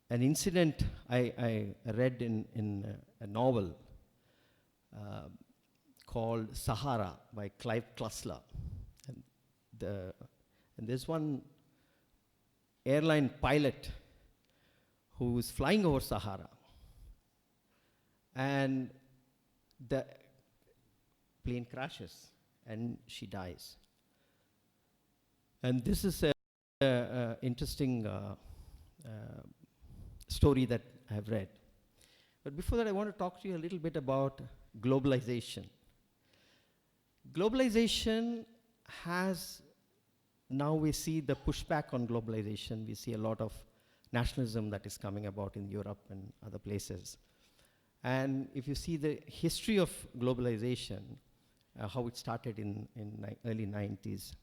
an incident I read in a novel called Sahara by Clive Cussler. And, and there's one airline pilot who is flying over Sahara, and the plane crashes and she dies. And this is a interesting story that I have read. But before that, I want to talk to you a little bit about globalization. Globalization has, now we see the pushback on globalization. We see a lot of nationalism that is coming about in Europe and other places. And if you see the history of globalization, how it started in early 90s,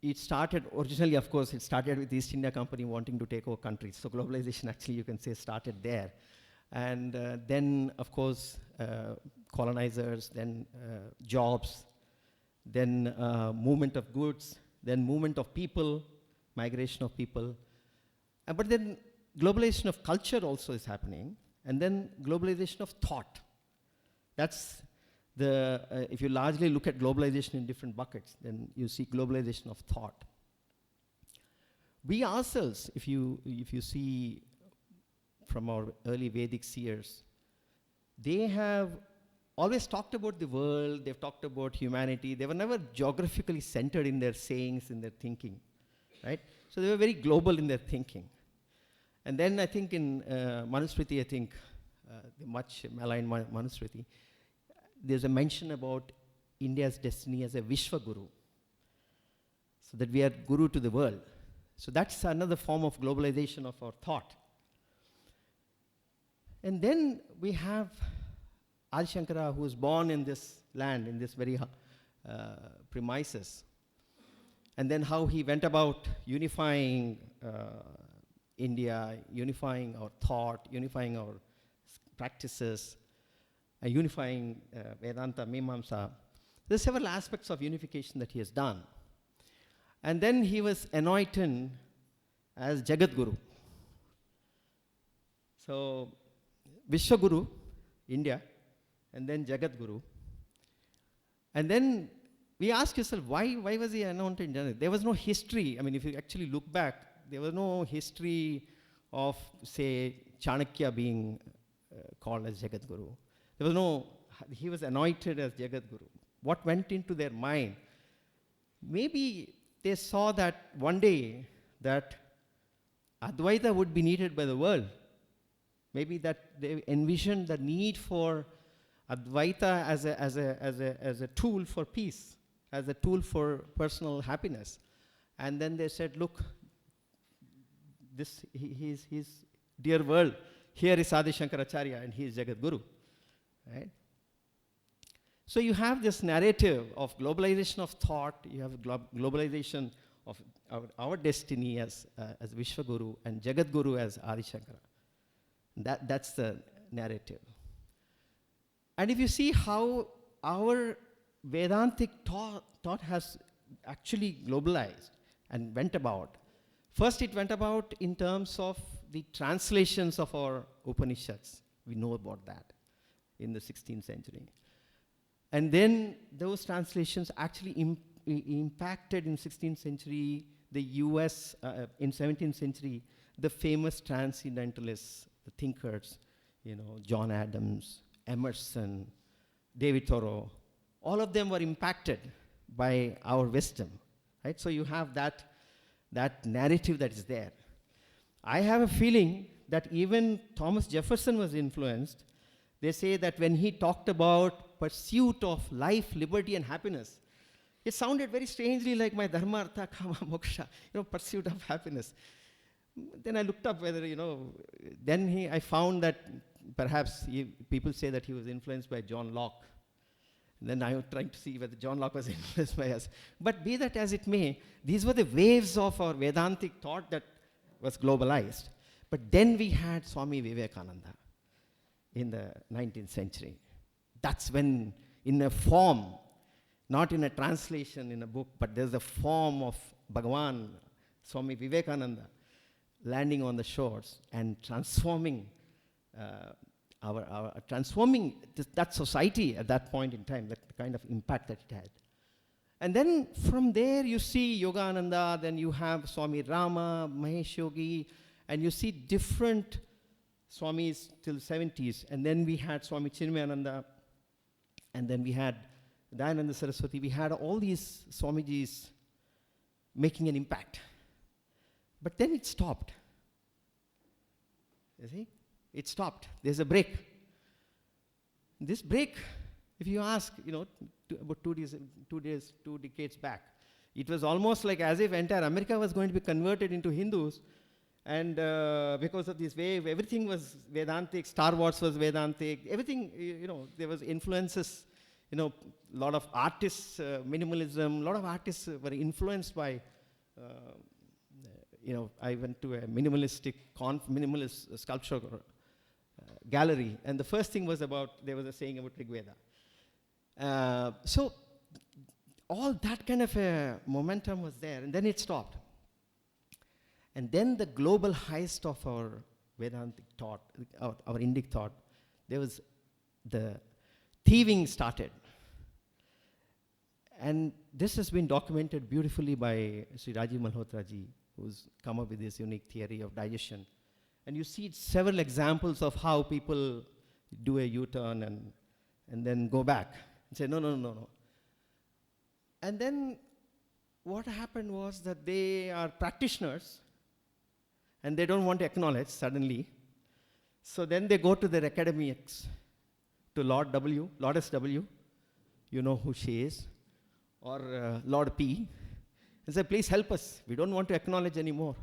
it started, originally, of course, it started with the East India Company wanting to take over countries. So globalization, actually, you can say, started there. And then, of course, colonizers, then jobs, then movement of goods, then movement of people, migration of people. But then globalization of culture also is happening, and then globalization of thought. That's the, if you largely look at globalization in different buckets, then you see globalization of thought. We ourselves, if you see from our early Vedic seers, they have always talked about the world, they've talked about humanity. They were never geographically centered in their sayings, in their thinking, right? So they were very global in their thinking. And then I think in Manusmriti, I think, the much maligned Manusmriti, there's a mention about India's destiny as a Vishwa Guru, so that we are Guru to the world. So that's another form of globalization of our thought. And then we have Adi Shankara, who was born in this land, in this very premises. And then how he went about unifying India, unifying our thought, unifying our practices, unifying Vedanta, Mimamsa. There's several aspects of unification that he has done. And then he was anointed as Jagat Guru. So, Vishwa Guru, India, and then Jagat Guru. And then we ask yourself, why was he anointed in Jagat? There was no history. I mean, if you actually look back, there was no history of, say, Chanakya being called as Jagat Guru. There was no, he was anointed as Jagat Guru. What went into their mind? Maybe they saw that one day that Advaita would be needed by the world. Maybe that they envisioned the need for Advaita as a tool for peace, as a tool for personal happiness. And then they said, look, this, his dear world, here is Adi Shankaracharya and he is Jagat Guru. Right? So you have this narrative of globalization of thought, you have globalization of our destiny as Vishwa Guru and Jagat Guru as Adi Shankara. That's the narrative. And if you see how our Vedantic thought has actually globalized and went about, first it went about in terms of the translations of our Upanishads. We know about that in the 16th century. And then those translations actually impacted in 16th century the US, in 17th century, the famous transcendentalists, the thinkers, you know, John Adams, Emerson, David Thoreau, all of them were impacted by our wisdom, right? So you have that narrative that is there. I have a feeling that even Thomas Jefferson was influenced. They say that when he talked about pursuit of life, liberty, and happiness, it sounded very strangely like my dharma, artha, kama, moksha, pursuit of happiness. Then I looked up whether, then I found that perhaps people say that he was influenced by John Locke. Then I was trying to see whether John Locke was influenced by us. But be that as it may, these were the waves of our Vedantic thought that was globalized. But then we had Swami Vivekananda in the 19th century. That's when, in a form, not in a translation in a book, but there's a form of Bhagavan, Swami Vivekananda, landing on the shores and transforming transforming that society at that point in time, that kind of impact that it had. And then from there you see Yogananda, then you have Swami Rama, Mahesh Yogi, and you see different Swamis till 70s. And then we had Swami Chinmayananda, and then we had Dayananda Saraswati. We had all these Swamijis making an impact. But then it stopped. You see? It stopped. There's a break. This break, if you ask, about 2 decades back, it was almost like as if entire America was going to be converted into Hindus, and because of this wave, everything was Vedantic. Star Wars was Vedantic. Everything, there was influences. A lot of artists, minimalism. A lot of artists were influenced by. I went to a minimalist sculpture gallery, and the first thing was there was a saying about Rig Veda. So all that kind of a momentum was there, and then it stopped. And then the global heist of our Vedantic thought, our Indic thought, there was the thieving started. And this has been documented beautifully by Sri Rajiv Malhotra ji, who's come up with this unique theory of digestion. And you see several examples of how people do a U-turn and then go back and say, no. And then what happened was that they are practitioners and they don't want to acknowledge suddenly. So then they go to their academics, to Lordess W, you know who she is, or Lord P, and say, please help us. We don't want to acknowledge anymore.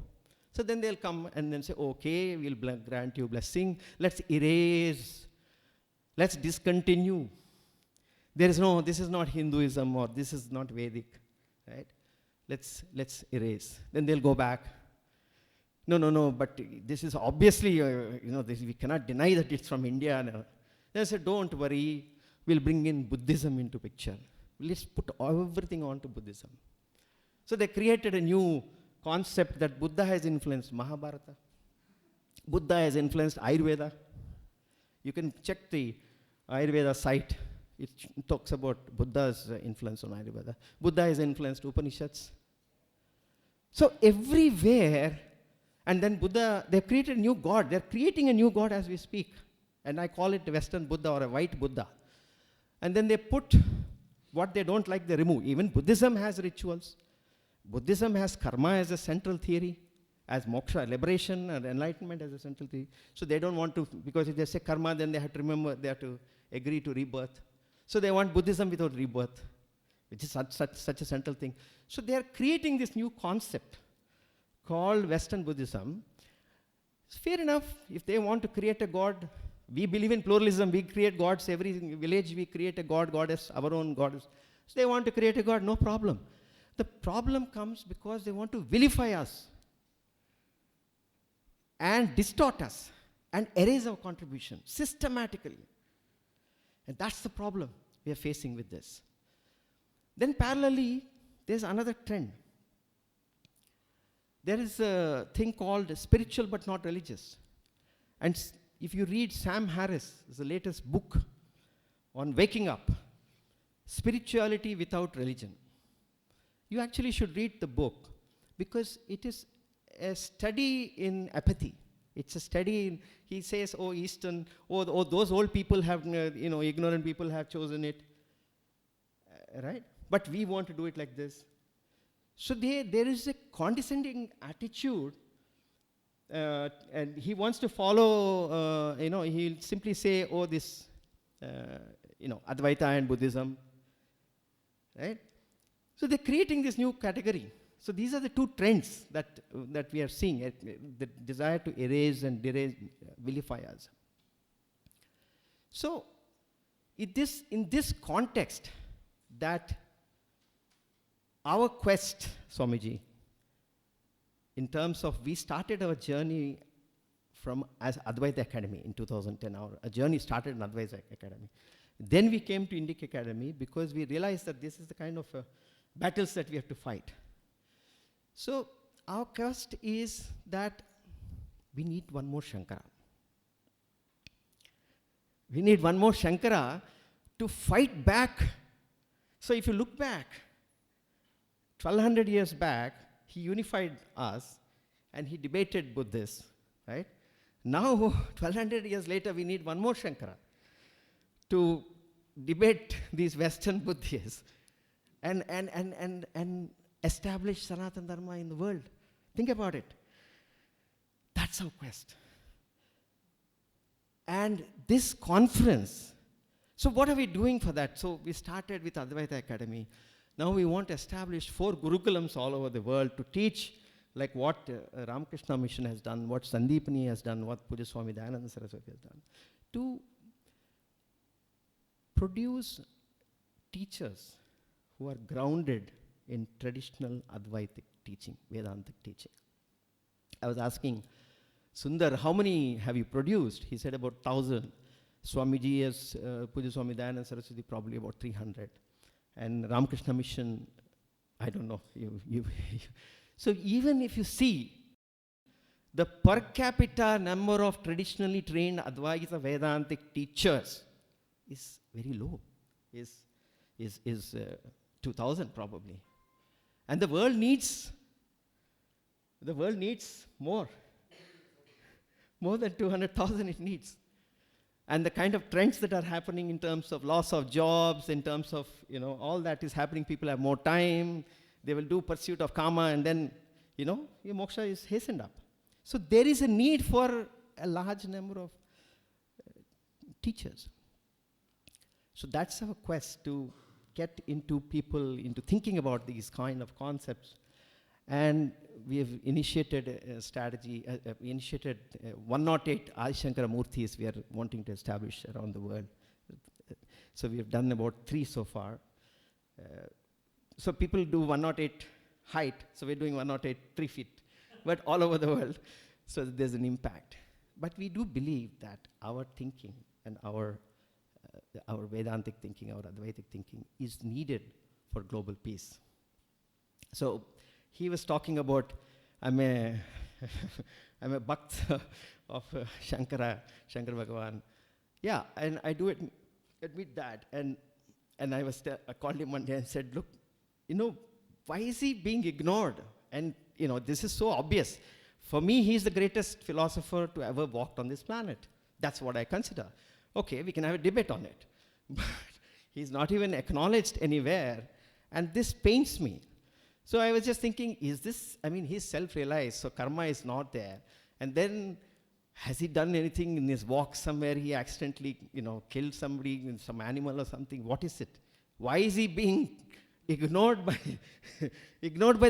So then they'll come and then say, okay, we'll grant you blessing. Let's erase. Let's discontinue. This is not Hinduism, or this is not Vedic, right? Let's erase. Then they'll go back. No, but this is obviously, we cannot deny that it's from India. No. They said, don't worry, we'll bring in Buddhism into picture. Let's put everything onto Buddhism. So they created a new concept that Buddha has influenced Mahabharata. Buddha has influenced Ayurveda. You can check the Ayurveda site. It talks about Buddha's influence on Ayurveda. Buddha has influenced Upanishads. So everywhere, and then Buddha, they've created a new god. They're creating a new god as we speak. And I call it a Western Buddha or a white Buddha. And then they put what they don't like, they remove. Even Buddhism has rituals. Buddhism has karma as a central theory, as moksha, liberation and enlightenment as a central theory. So they don't want to, because if they say karma, then they have to remember, they have to agree to rebirth. So they want Buddhism without rebirth, which is such a central thing. So they are creating this new concept called Western Buddhism. It's fair enough if they want to create a god. We believe in pluralism. We create gods. Every village we create a god, goddess, our own goddess. So they want to create a god, no problem. The problem comes because they want to vilify us and distort us and erase our contribution systematically. And that's the problem we are facing with this. Then parallelly, there's another trend. There is a thing called spiritual but not religious. And if you read Sam Harris, the latest book on waking up, Spirituality Without Religion, you actually should read the book because it is a study in apathy. It's a study in, he says, Eastern, those old people have, ignorant people have chosen it, right? But we want to do it like this. So there is a condescending attitude, and he wants to follow, he'll simply say, this, Advaita and Buddhism, right? So they're creating this new category. So these are the two trends that we are seeing, the desire to erase and vilify us. So in this context, that our quest, Swamiji, in terms of, we started our journey as Advaita Academy in 2010. Our journey started in Advaita Academy. Then we came to Indic Academy because we realized that this is the kind of battles that we have to fight. So our quest is that we need one more Shankara. We need one more Shankara to fight back. So if you look back, 1200 years back, he unified us and he debated Buddhists, right? Now, 1200 years later, we need one more Shankara to debate these Western Buddhists and establish Sanatana Dharma in the world. Think about it. That's our quest. And this conference, so what are we doing for that? So we started with Advaita Academy. Now we want to establish 4 Gurukulams all over the world to teach like what Ramakrishna Mission has done, what Sandeepani has done, what Puja Swami Dayananda Saraswati has done, to produce teachers who are grounded in traditional Advaitic teaching, Vedantic teaching. I was asking Sundar, how many have you produced? He said about 1,000. Swamiji has, Puja Swami Dayananda Saraswati, probably about 300. And Ramakrishna Mission, I don't know. So even if you see, the per capita number of traditionally trained Advaita Vedantic teachers is very low, is 2,000 probably. And the world needs more. More than 200,000 it needs. And the kind of trends that are happening in terms of loss of jobs, in terms of, all that is happening, people have more time, they will do pursuit of karma, and then, your moksha is hastened up. So there is a need for a large number of teachers. So that's our quest, to get into people, into thinking about these kind of concepts. And we have initiated a strategy, we initiated 108 Adi Shankara Murthis we are wanting to establish around the world. So we have done about 3 so far. So people do 108 height, so we're doing 108 3 feet, but all over the world, so there's an impact. But we do believe that our thinking and our Vedantic thinking, our Advaitic thinking is needed for global peace. So he was talking about, I'm a Bhakt of Shankara Bhagavan. Yeah, and I do admit that. And I called him one day and said, look, why is he being ignored? And, this is so obvious. For me, he's the greatest philosopher to ever walk on this planet. That's what I consider. Okay, we can have a debate on it. But he's not even acknowledged anywhere. And this pains me. So I was just thinking, he's self-realized, so karma is not there. And then, has he done anything in his walk somewhere? He accidentally, killed somebody, some animal or something. What is it? Why is he being ignored by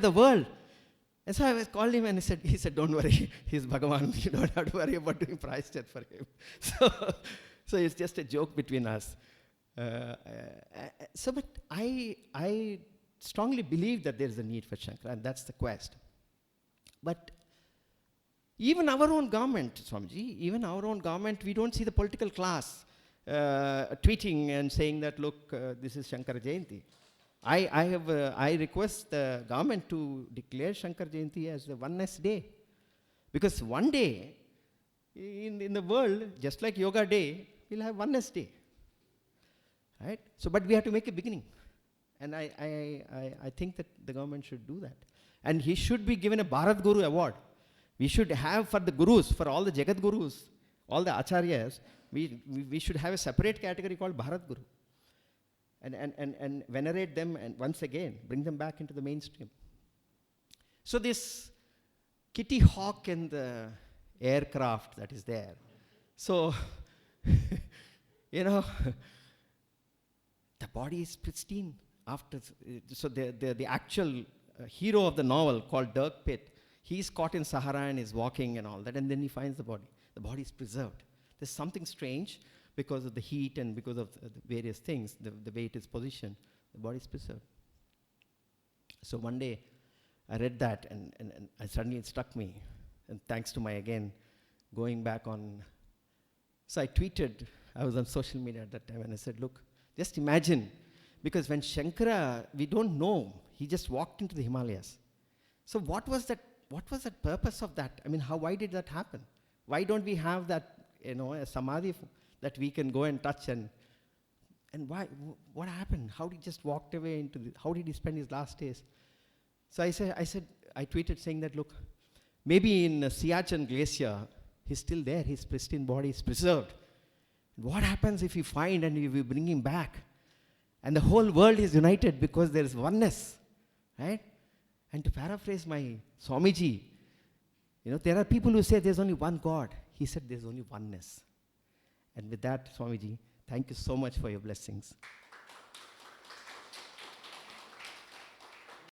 the world? And so I called him and he said, don't worry, he's Bhagavan. You don't have to worry about doing prayashchit for him. So it's just a joke between us. But I strongly believe that there is a need for Shankara, and that's the quest. But even our own government, Swamiji, we don't see the political class tweeting and saying that, look, this is Shankara Jayanti. I request the government to declare Shankara Jayanti as the oneness day. Because one day in the world, just like Yoga Day, we'll have oneness day. Right? So, but we have to make a beginning. And I think that the government should do that. And he should be given a Bharat Guru award. We should have for the gurus, for all the Jagat Gurus, all the Acharyas, we should have a separate category called Bharat Guru. And venerate them and once again, bring them back into the mainstream. So this Kitty Hawk and the aircraft that is there. So, the body is pristine. So the actual hero of the novel called Dirk Pitt, he's caught in Sahara and is walking and all that, and then he finds the body. The body is preserved. There's something strange because of the heat and because of the various things, the way it is positioned, the body is preserved. So one day I read that and suddenly it struck me, and thanks to my, again, going back on, so I tweeted, I was on social media at that time, and I said, look, just imagine, because when Shankara, we don't know, he just walked into the Himalayas. So what was that what was the purpose of that? I mean, why did that happen? Why don't we have that, a samadhi that we can go and touch, and why, what happened? How did he just walked away into how did he spend his last days? So I tweeted saying that, look, maybe in Siachen Glacier, he's still there, his pristine body is preserved. What happens if we find and we bring him back? And the whole world is united because there is oneness, right? And to paraphrase my Swamiji, there are people who say there's only one God. He said there's only oneness. And with that, Swamiji, thank you so much for your blessings.